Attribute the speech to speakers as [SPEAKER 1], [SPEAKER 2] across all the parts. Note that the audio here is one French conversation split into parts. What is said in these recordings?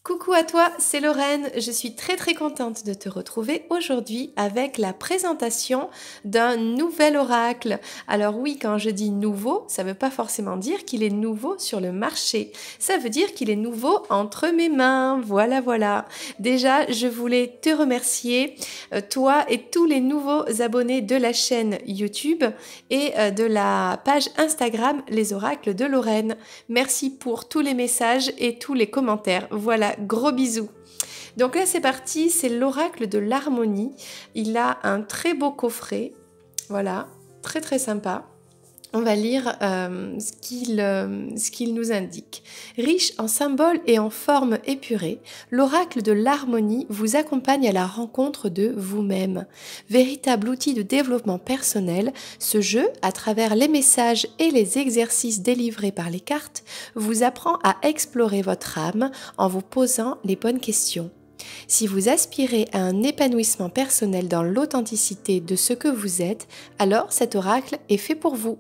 [SPEAKER 1] Coucou à toi, c'est Lorraine. Je suis très contente de te retrouver aujourd'hui avec la présentation d'un nouvel oracle. Alors oui, quand je dis nouveau, ça ne veut pas forcément dire qu'il est nouveau sur le marché. Ça veut dire qu'il est nouveau entre mes mains. Voilà. Déjà, je voulais te remercier, toi et tous les nouveaux abonnés de la chaîne YouTube et de la page Instagram Les Oracles de Lorraine. Merci pour tous les messages et tous les commentaires. Voilà, gros bisous. Donc là c'est parti, c'est l'oracle de l'harmonie. Il a un très beau coffret, voilà, très sympa. On va lire ce qu'il nous indique. Riche en symboles et en formes épurées, l'oracle de l'harmonie vous accompagne à la rencontre de vous-même. Véritable outil de développement personnel, ce jeu, à travers les messages et les exercices délivrés par les cartes, vous apprend à explorer votre âme en vous posant les bonnes questions. Si vous aspirez à un épanouissement personnel dans l'authenticité de ce que vous êtes, alors cet oracle est fait pour vous.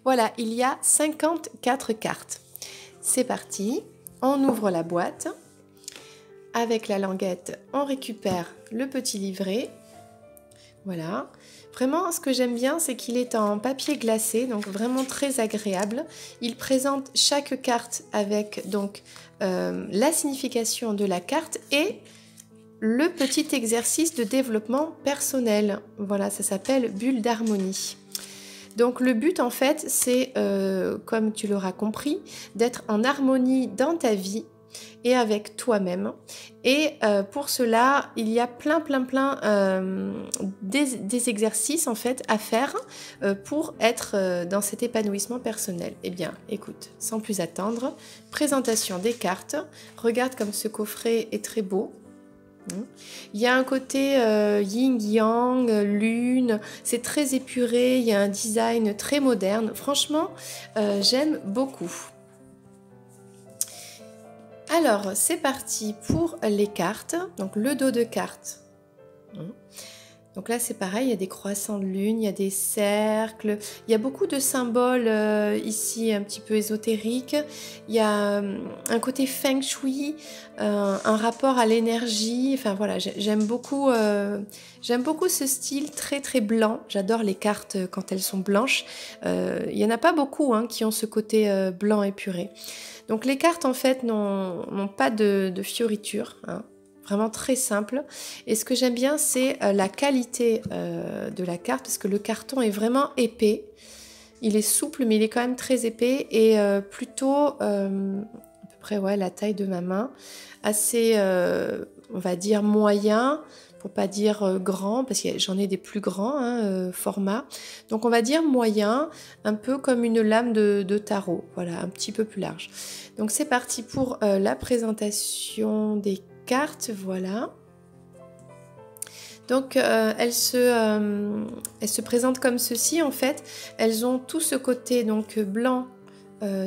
[SPEAKER 1] Voilà, il y a 54 cartes. C'est parti, on ouvre la boîte. Avec la languette, on récupère le petit livret. Voilà. Vraiment, ce que j'aime bien, c'est qu'il est en papier glacé, donc vraiment très agréable. Il présente chaque carte avec donc la signification de la carte et le petit exercice de développement personnel. Voilà, ça s'appelle bulle d'harmonie. Donc le but en fait c'est, comme tu l'auras compris, d'être en harmonie dans ta vie et avec toi-même. Et pour cela, il y a plein des exercices en fait à faire pour être dans cet épanouissement personnel. Eh bien, écoute, sans plus attendre, présentation des cartes. Regarde comme ce coffret est très beau. Il y a un côté yin-yang, lune, c'est très épuré, il y a un design très moderne. Franchement, j'aime beaucoup. Alors, c'est parti pour les cartes. Donc, le dos de cartes. Donc là, c'est pareil, il y a des croissants de lune, il y a des cercles, il y a beaucoup de symboles ici un petit peu ésotériques. Il y a un côté feng shui, un rapport à l'énergie. Enfin voilà, j'aime beaucoup ce style très blanc. J'adore les cartes quand elles sont blanches. Il n'y en a pas beaucoup qui ont ce côté blanc épuré. Donc les cartes en fait n'ont pas de fioritures. Vraiment très simple. Et ce que j'aime bien, c'est la qualité de la carte, parce que le carton est vraiment épais. Il est souple, mais il est quand même très épais et plutôt à peu près la taille de ma main. Assez, on va dire, moyen, pour pas dire grand, parce que j'en ai des plus grands format. Donc on va dire moyen, un peu comme une lame de tarot. Voilà, un petit peu plus large. Donc c'est parti pour la présentation des cartes, voilà. Donc elles se présentent comme ceci en fait. Elles ont tout ce côté donc blanc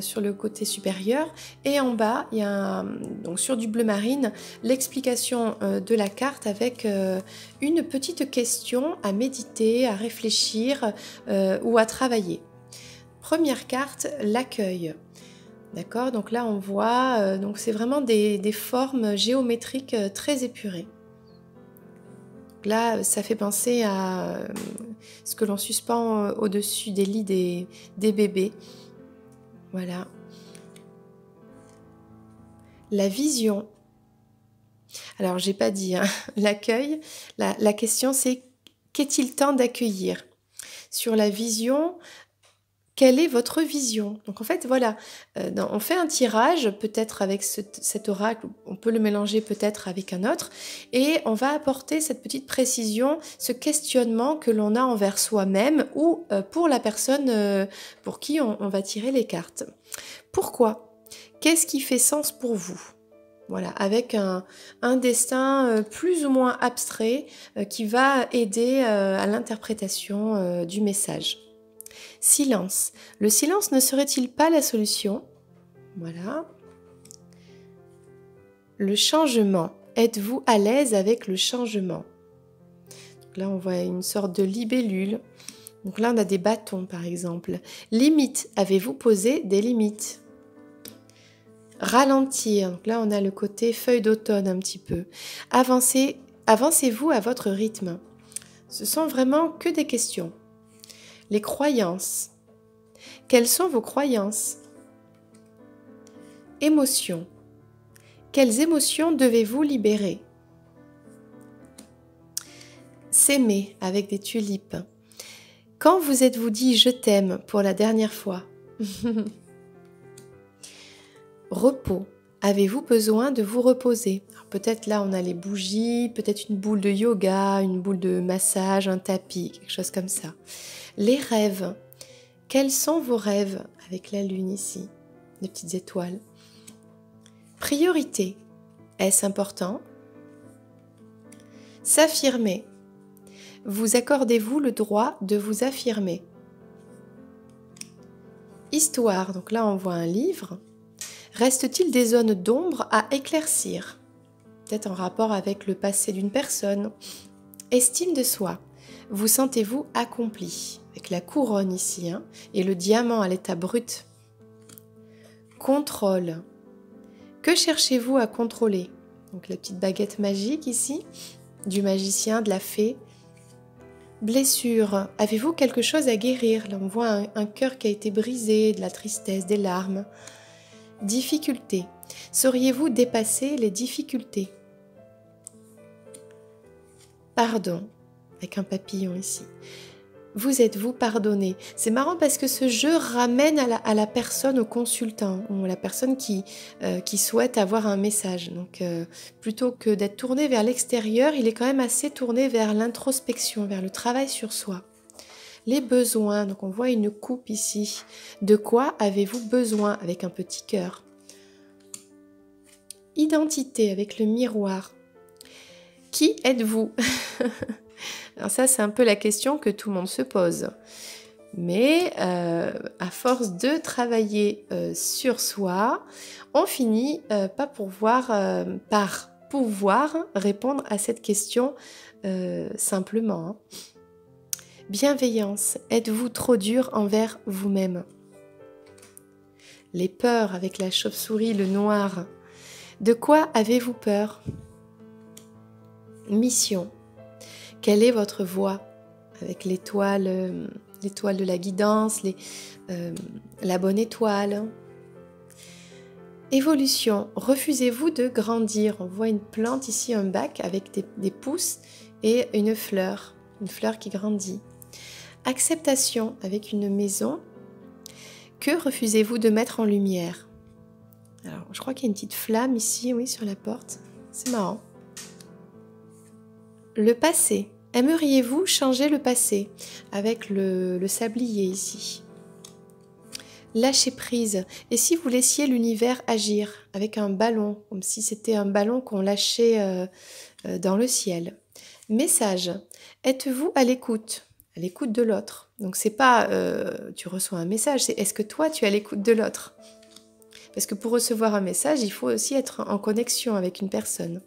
[SPEAKER 1] sur le côté supérieur et en bas il y a donc sur du bleu marine l'explication de la carte avec une petite question à méditer, à réfléchir ou à travailler. Première carte, l'accueil. D'accord, donc là on voit, donc c'est vraiment des formes géométriques très épurées. Donc là, ça fait penser à ce que l'on suspend au-dessus des lits des bébés. Voilà. La vision. Alors j'ai pas dit l'accueil. La question c'est qu'est-il temps d'accueillir? Sur la vision, quelle est votre vision? Donc en fait, voilà, on fait un tirage, peut-être avec cet oracle, on peut le mélanger peut-être avec un autre, et on va apporter cette petite précision, ce questionnement que l'on a envers soi-même ou pour la personne pour qui on va tirer les cartes. Pourquoi? Qu'est-ce qui fait sens pour vous? Voilà, avec un destin plus ou moins abstrait qui va aider à l'interprétation du message. Silence. Le silence ne serait-il pas la solution? Voilà. Le changement. Êtes-vous à l'aise avec le changement? Donc là, on voit une sorte de libellule. Donc là, on a des bâtons, par exemple. Limite. Avez-vous posé des limites? Ralentir, donc là on a le côté feuille d'automne un petit peu. Avancez-vous à votre rythme. Ce sont vraiment que des questions. Les croyances. Quelles sont vos croyances? Émotions. Quelles émotions devez-vous libérer? S'aimer avec des tulipes. Quand vous êtes-vous dit « je t'aime » pour la dernière fois? Repos. Avez-vous besoin de vous reposer? Peut-être là on a les bougies, peut-être une boule de yoga, une boule de massage, un tapis, quelque chose comme ça. Les rêves. Quels sont vos rêves avec la lune ici? Des petites étoiles. Priorité. Est-ce important? S'affirmer. Vous accordez-vous le droit de vous affirmer? Histoire. Donc là on voit un livre. Reste-t-il des zones d'ombre à éclaircir? Peut-être en rapport avec le passé d'une personne. Estime de soi. Vous sentez-vous accompli? Avec la couronne ici, hein, et le diamant à l'état brut. Contrôle. Que cherchez-vous à contrôler? Donc la petite baguette magique ici, du magicien, de la fée. Blessure. Avez-vous quelque chose à guérir? Là on voit un cœur qui a été brisé, de la tristesse, des larmes. Difficultés. Sauriez-vous dépasser les difficultés? Pardon, avec un papillon ici. Vous êtes-vous pardonné? C'est marrant parce que ce jeu ramène à la personne, au consultant, ou à la personne qui souhaite avoir un message. Donc, plutôt que d'être tourné vers l'extérieur, il est quand même assez tourné vers l'introspection, vers le travail sur soi. Les besoins, donc on voit une coupe ici. De quoi avez-vous besoin? Avec un petit cœur. Identité, avec le miroir. Qui êtes-vous? Alors ça, c'est un peu la question que tout le monde se pose. Mais à force de travailler sur soi, on finit par pouvoir répondre à cette question simplement. Hein. Bienveillance. Êtes-vous trop dur envers vous-même? Les peurs avec la chauve-souris, le noir. De quoi avez-vous peur? Mission. Quelle est votre voie? Avec l'étoile de la guidance, la bonne étoile. Évolution. Refusez-vous de grandir? On voit une plante ici, un bac avec des pousses et une fleur qui grandit. Acceptation avec une maison. Que refusez-vous de mettre en lumière? Alors, je crois qu'il y a une petite flamme ici, oui, sur la porte. C'est marrant. Le passé. Aimeriez-vous changer le passé? Avec le sablier ici. Lâcher prise. Et si vous laissiez l'univers agir avec un ballon, comme si c'était un ballon qu'on lâchait dans le ciel. Message. Êtes-vous à l'écoute? À l'écoute de l'autre. Donc c'est pas tu reçois un message, c'est est-ce que toi tu es à l'écoute de l'autre? Parce que pour recevoir un message, il faut aussi être en connexion avec une personne.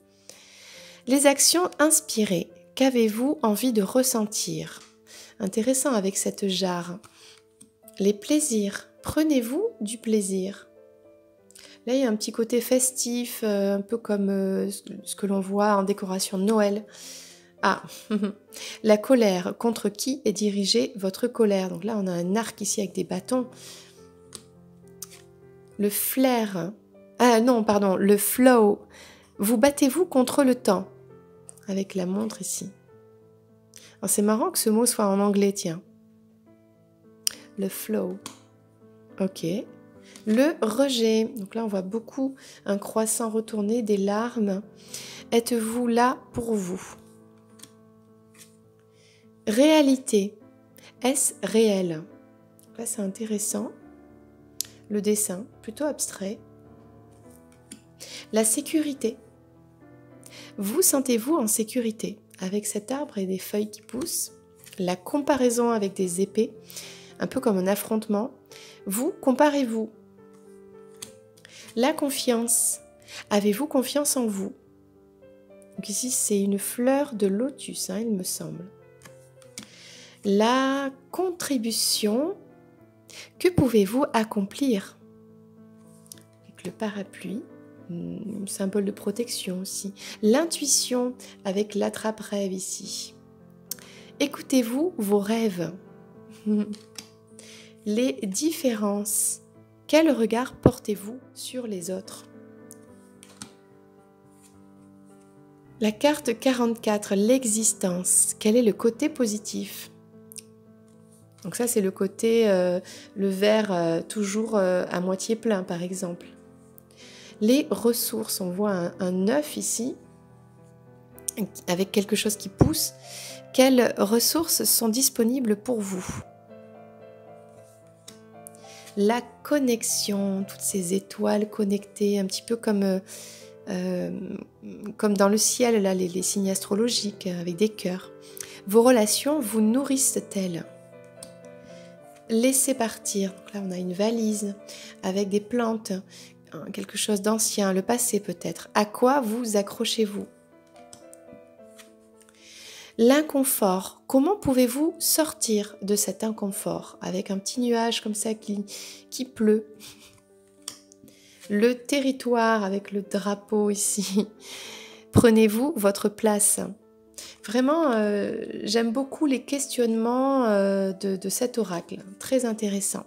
[SPEAKER 1] Les actions inspirées. Qu'avez-vous envie de ressentir? Intéressant avec cette jarre. Les plaisirs. Prenez-vous du plaisir? Là, il y a un petit côté festif, un peu comme ce que l'on voit en décoration de Noël. Ah, la colère. Contre qui est dirigée votre colère? Donc là, on a un arc ici avec des bâtons. Le flair. Ah non, pardon, le flow. Vous battez-vous contre le temps? Avec la montre ici. Alors c'est marrant que ce mot soit en anglais, tiens. Le flow. Ok. Le rejet. Donc là, on voit beaucoup un croissant retourné, des larmes. Êtes-vous là pour vous? Réalité. Est-ce réel? Là, c'est intéressant. Le dessin, plutôt abstrait. La sécurité. Vous sentez-vous en sécurité avec cet arbre et des feuilles qui poussent? La comparaison avec des épées, un peu comme un affrontement. Vous, comparez-vous. La confiance. Avez-vous confiance en vous? Donc ici, c'est une fleur de lotus, hein, il me semble. La contribution. Que pouvez-vous accomplir? Avec le parapluie, symbole de protection aussi. L'intuition avec l'attrape-rêve ici. Écoutez-vous vos rêves. Les différences. Quel regard portez-vous sur les autres? La carte 44, l'existence. Quel est le côté positif? Donc ça, c'est le côté, le verre toujours à moitié plein, par exemple. Les ressources, on voit un œuf ici, avec quelque chose qui pousse. Quelles ressources sont disponibles pour vous? La connexion, toutes ces étoiles connectées, un petit peu comme dans le ciel, là, les signes astrologiques avec des cœurs. Vos relations vous nourrissent-elles? Laissez partir. Donc là, on a une valise avec des plantes, quelque chose d'ancien, le passé peut-être. À quoi vous accrochez-vous? L'inconfort. Comment pouvez-vous sortir de cet inconfort avec un petit nuage comme ça qui pleut? Le territoire avec le drapeau ici. Prenez-vous votre place? Vraiment, j'aime beaucoup les questionnements de cet oracle. Très intéressant.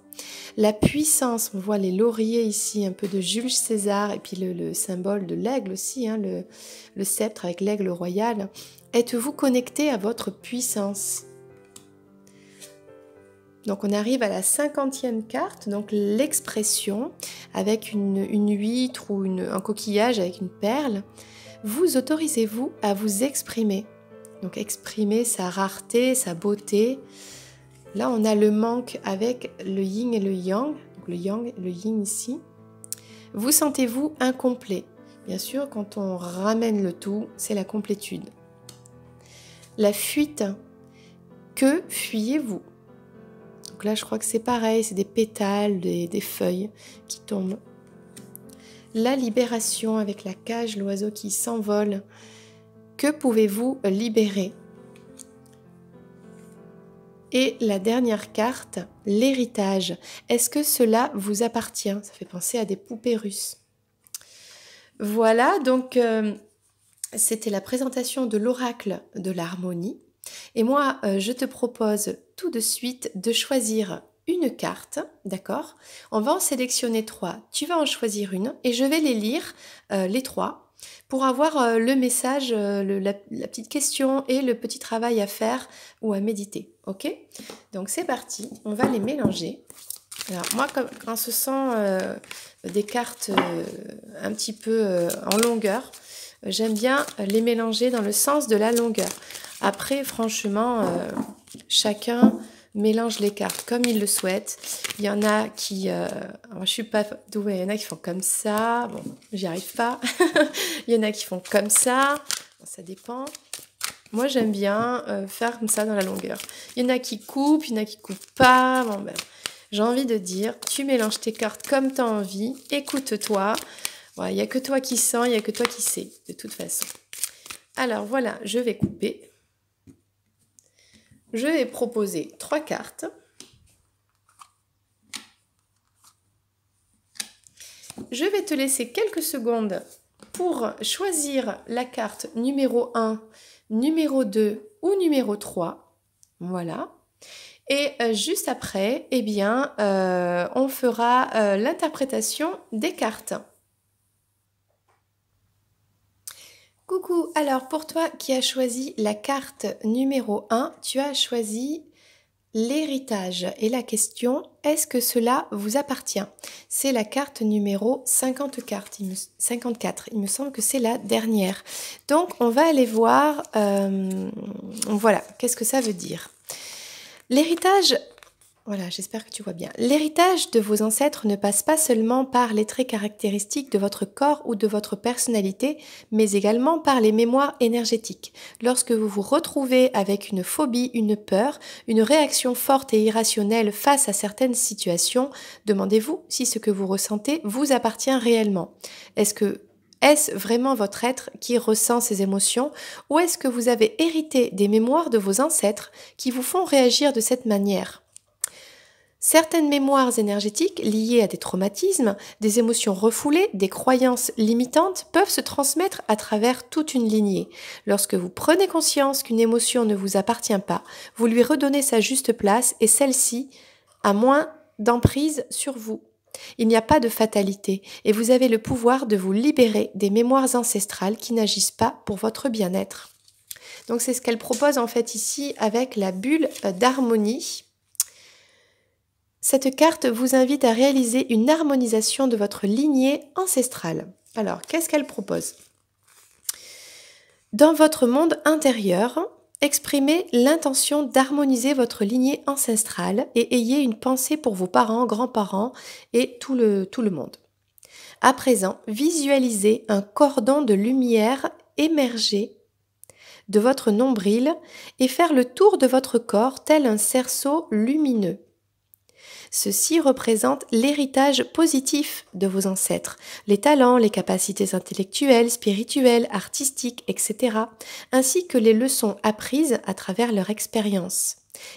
[SPEAKER 1] La puissance, on voit les lauriers ici, un peu de Jules César, et puis le symbole de l'aigle aussi, hein, le sceptre avec l'aigle royal. Êtes-vous connecté à votre puissance? Donc on arrive à la 50e carte, donc l'expression avec une huître ou un coquillage avec une perle. Vous autorisez-vous à vous exprimer? Donc exprimer sa rareté, sa beauté. Là on a le manque avec le yin et le yang. Donc le yang et le yin ici. Vous sentez-vous incomplet? Bien sûr, quand on ramène le tout, c'est la complétude. La fuite. Que fuyez-vous? Donc là, je crois que c'est pareil, c'est des pétales, des feuilles qui tombent. La libération avec la cage, l'oiseau qui s'envole. Que pouvez-vous libérer? Et la dernière carte, l'héritage. Est-ce que cela vous appartient? Ça fait penser à des poupées russes. Voilà, donc c'était la présentation de l'oracle de l'harmonie. Et moi, je te propose tout de suite de choisir une carte, d'accord? On va en sélectionner 3. Tu vas en choisir une et je vais les lire, les 3, pour avoir le message, la petite question et le petit travail à faire ou à méditer, ok? Donc c'est parti, on va les mélanger. Alors moi, quand ce sont des cartes un petit peu en longueur, j'aime bien les mélanger dans le sens de la longueur. Après, franchement, chacun mélange les cartes comme il le souhaite. Il y en a qui... je suis pas douée, il y en a qui font comme ça. Bon, j'y arrive pas. Il y en a qui font comme ça. Bon, ça dépend. Moi, j'aime bien faire comme ça dans la longueur. Il y en a qui coupent, il y en a qui coupent pas. Bon, ben, j'ai envie de dire, tu mélanges tes cartes comme tu as envie. Écoute-toi. Il n'y a que toi qui sens, il n'y a que toi qui sais, de toute façon. Alors voilà, je vais couper. Je vais proposer 3 cartes. Je vais te laisser quelques secondes pour choisir la carte numéro 1, numéro 2 ou numéro 3. Voilà. Et juste après, eh bien, on fera l'interprétation des cartes. Coucou, alors pour toi qui as choisi la carte numéro 1, tu as choisi l'héritage. Et la question, est-ce que cela vous appartient? C'est la carte numéro 54, il me semble que c'est la dernière. Donc on va aller voir, voilà, qu'est-ce que ça veut dire? L'héritage... Voilà, j'espère que tu vois bien. L'héritage de vos ancêtres ne passe pas seulement par les traits caractéristiques de votre corps ou de votre personnalité, mais également par les mémoires énergétiques. Lorsque vous vous retrouvez avec une phobie, une peur, une réaction forte et irrationnelle face à certaines situations, demandez-vous si ce que vous ressentez vous appartient réellement. Est-ce vraiment votre être qui ressent ces émotions ou est-ce que vous avez hérité des mémoires de vos ancêtres qui vous font réagir de cette manière ? Certaines mémoires énergétiques liées à des traumatismes, des émotions refoulées, des croyances limitantes peuvent se transmettre à travers toute une lignée. Lorsque vous prenez conscience qu'une émotion ne vous appartient pas, vous lui redonnez sa juste place et celle-ci a moins d'emprise sur vous. Il n'y a pas de fatalité et vous avez le pouvoir de vous libérer des mémoires ancestrales qui n'agissent pas pour votre bien-être. Donc c'est ce qu'elle propose en fait ici avec la bulle d'harmonie. Cette carte vous invite à réaliser une harmonisation de votre lignée ancestrale. Alors, qu'est-ce qu'elle propose? Dans votre monde intérieur, exprimez l'intention d'harmoniser votre lignée ancestrale et ayez une pensée pour vos parents, grands-parents et tout le monde. À présent, visualisez un cordon de lumière émerger de votre nombril et faire le tour de votre corps tel un cerceau lumineux. Ceci représente l'héritage positif de vos ancêtres, les talents, les capacités intellectuelles, spirituelles, artistiques, etc., ainsi que les leçons apprises à travers leur expérience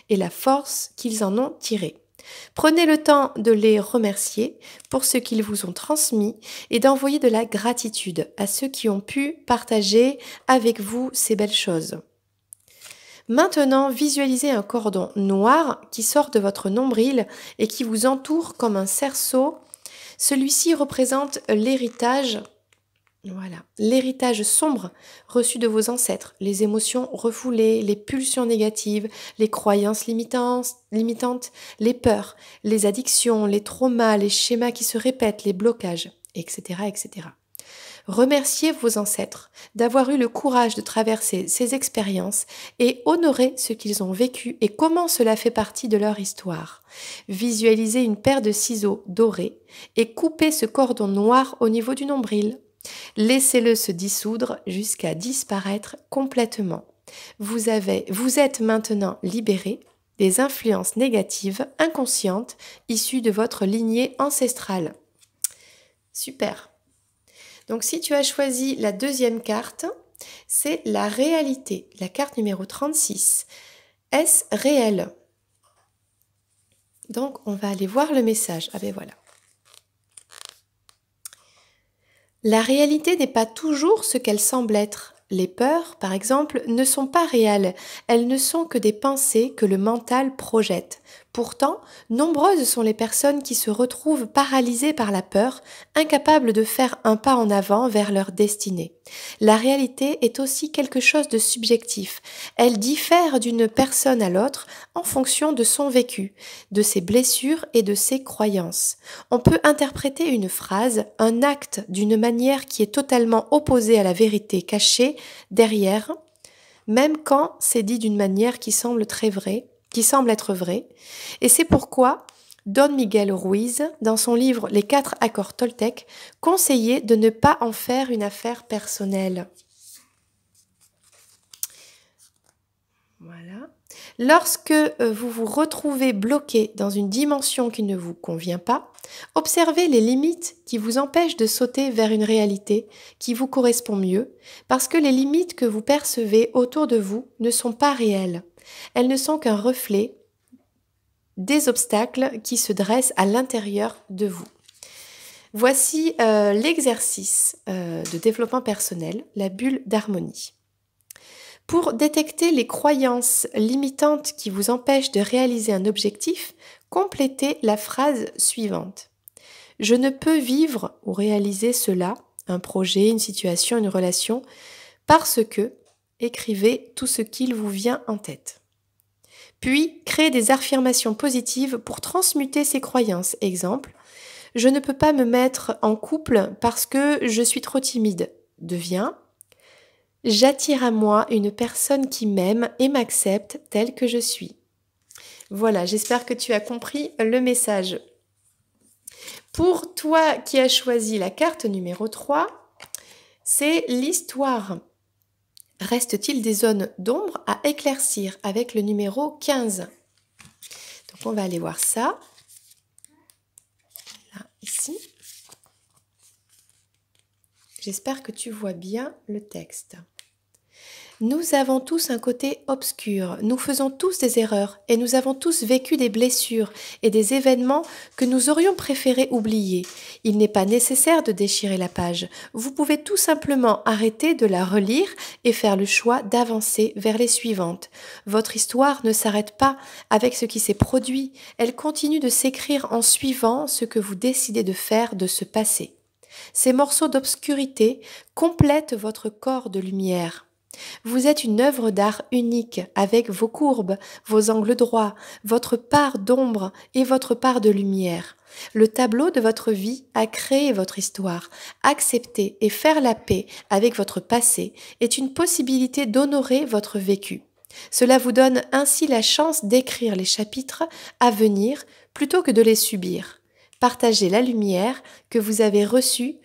[SPEAKER 1] et la force qu'ils en ont tirée. Prenez le temps de les remercier pour ce qu'ils vous ont transmis et d'envoyer de la gratitude à ceux qui ont pu partager avec vous ces belles choses. Maintenant, visualisez un cordon noir qui sort de votre nombril et qui vous entoure comme un cerceau. Celui-ci représente l'héritage, voilà, l'héritage sombre reçu de vos ancêtres, les émotions refoulées, les pulsions négatives, les croyances limitantes, les peurs, les addictions, les traumas, les schémas qui se répètent, les blocages, etc., etc. Remerciez vos ancêtres d'avoir eu le courage de traverser ces expériences et honorer ce qu'ils ont vécu et comment cela fait partie de leur histoire. Visualisez une paire de ciseaux dorés et coupez ce cordon noir au niveau du nombril. Laissez-le se dissoudre jusqu'à disparaître complètement. Vous êtes maintenant libéré des influences négatives inconscientes issues de votre lignée ancestrale. Super! Donc si tu as choisi la deuxième carte, c'est la réalité, la carte numéro 36. Est-ce réel? Donc on va aller voir le message. Ah ben voilà. La réalité n'est pas toujours ce qu'elle semble être. Les peurs, par exemple, ne sont pas réelles. Elles ne sont que des pensées que le mental projette. Pourtant, nombreuses sont les personnes qui se retrouvent paralysées par la peur, incapables de faire un pas en avant vers leur destinée. La réalité est aussi quelque chose de subjectif. Elle diffère d'une personne à l'autre en fonction de son vécu, de ses blessures et de ses croyances. On peut interpréter une phrase, un acte d'une manière qui est totalement opposée à la vérité cachée derrière, même quand c'est dit d'une manière qui semble être vraie. Et c'est pourquoi Don Miguel Ruiz, dans son livre Les 4 accords Toltec, conseillait de ne pas en faire une affaire personnelle. Voilà. Lorsque vous vous retrouvez bloqué dans une dimension qui ne vous convient pas, observez les limites qui vous empêchent de sauter vers une réalité qui vous correspond mieux, parce que les limites que vous percevez autour de vous ne sont pas réelles. Elles ne sont qu'un reflet des obstacles qui se dressent à l'intérieur de vous. Voici l'exercice de développement personnel, la bulle d'harmonie. Pour détecter les croyances limitantes qui vous empêchent de réaliser un objectif, complétez la phrase suivante. Je ne peux vivre ou réaliser cela, un projet, une situation, une relation, parce que, écrivez tout ce qu'il vous vient en tête. Puis, créez des affirmations positives pour transmuter ces croyances. Exemple, je ne peux pas me mettre en couple parce que je suis trop timide. Devient j'attire à moi une personne qui m'aime et m'accepte telle que je suis. Voilà, j'espère que tu as compris le message. Pour toi qui as choisi la carte numéro 3, c'est l'histoire. Reste-t-il des zones d'ombre à éclaircir avec le numéro 15? Donc on va aller voir ça. Là, ici. J'espère que tu vois bien le texte. Nous avons tous un côté obscur, nous faisons tous des erreurs et nous avons tous vécu des blessures et des événements que nous aurions préféré oublier. Il n'est pas nécessaire de déchirer la page. Vous pouvez tout simplement arrêter de la relire et faire le choix d'avancer vers les suivantes. Votre histoire ne s'arrête pas avec ce qui s'est produit, elle continue de s'écrire en suivant ce que vous décidez de faire de ce passé. Ces morceaux d'obscurité complètent votre corps de lumière. Vous êtes une œuvre d'art unique avec vos courbes, vos angles droits, votre part d'ombre et votre part de lumière. Le tableau de votre vie a créé votre histoire. Accepter et faire la paix avec votre passé est une possibilité d'honorer votre vécu. Cela vous donne ainsi la chance d'écrire les chapitres à venir plutôt que de les subir. Partagez la lumière que vous avez recueillie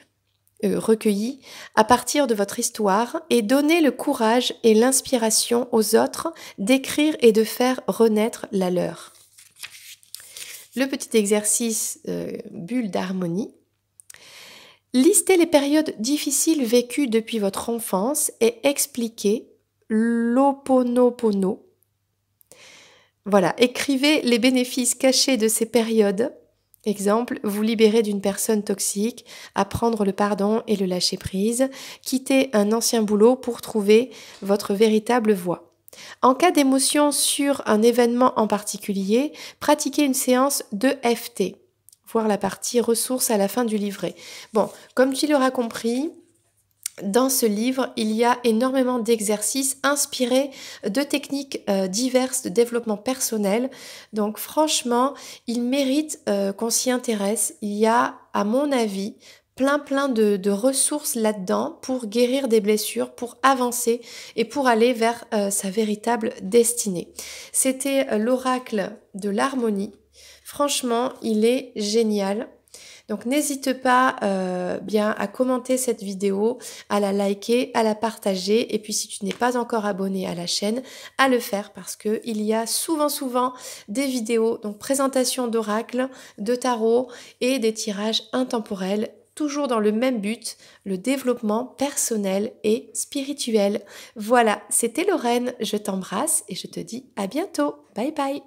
[SPEAKER 1] à partir de votre histoire et donnez le courage et l'inspiration aux autres d'écrire et de faire renaître la leur. Le petit exercice bulle d'harmonie. Listez les périodes difficiles vécues depuis votre enfance et expliquez l'Ho'oponopono. Voilà, écrivez les bénéfices cachés de ces périodes. Exemple, vous libérer d'une personne toxique, apprendre le pardon et le lâcher-prise, quitter un ancien boulot pour trouver votre véritable voie. En cas d'émotion sur un événement en particulier, pratiquez une séance d'EFT, voir la partie ressources à la fin du livret. Bon, comme tu l'auras compris, dans ce livre, il y a énormément d'exercices inspirés de techniques diverses de développement personnel. Donc franchement, il mérite qu'on s'y intéresse. Il y a, à mon avis, plein de ressources là-dedans pour guérir des blessures, pour avancer et pour aller vers sa véritable destinée. C'était l'oracle de l'harmonie. Franchement, il est génial. Donc n'hésite pas bien à commenter cette vidéo, à la liker, à la partager et puis si tu n'es pas encore abonné à la chaîne, à le faire parce que il y a souvent des vidéos, donc présentation d'oracles, de tarot et des tirages intemporels, toujours dans le même but, le développement personnel et spirituel. Voilà, c'était Lorraine, je t'embrasse et je te dis à bientôt. Bye bye.